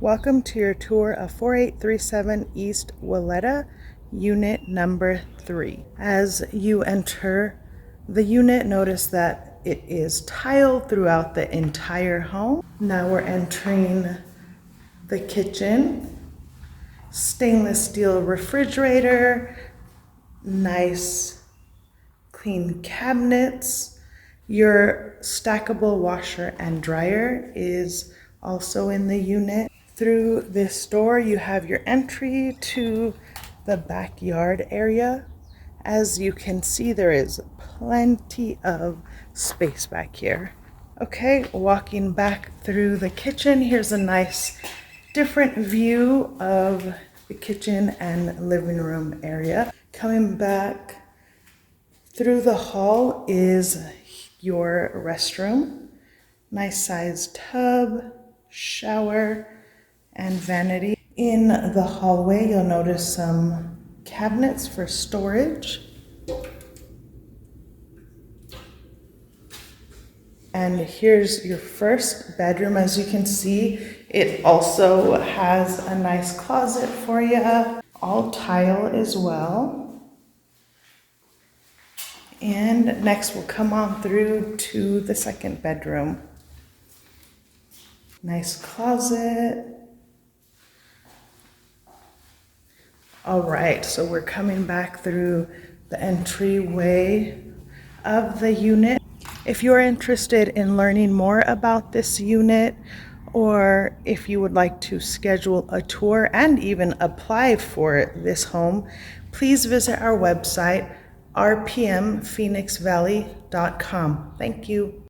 Welcome to your tour of 4837 East Willetta, unit number 3. As you enter the unit, notice that it is tiled throughout the entire home. Now we're entering the kitchen. Stainless steel refrigerator, nice clean cabinets. Your stackable washer and dryer is also in the unit. Through this door, you have your entry to the backyard area. As you can see, there is plenty of space back here. Okay, walking back through the kitchen, here's a nice different view of the kitchen and living room area. Coming back through the hall is your restroom. Nice sized tub, shower, and vanity. In the hallway, you'll notice some cabinets for storage. And here's your first bedroom. As you can see, it also has a nice closet for you, all tile as well. And next we'll come on through to the second bedroom. Nice closet. All right, so we're coming back through the entryway of the unit. If you're interested in learning more about this unit, or if you would like to schedule a tour and even apply for this home, please visit our website, rpmphoenixvalley.com. Thank you.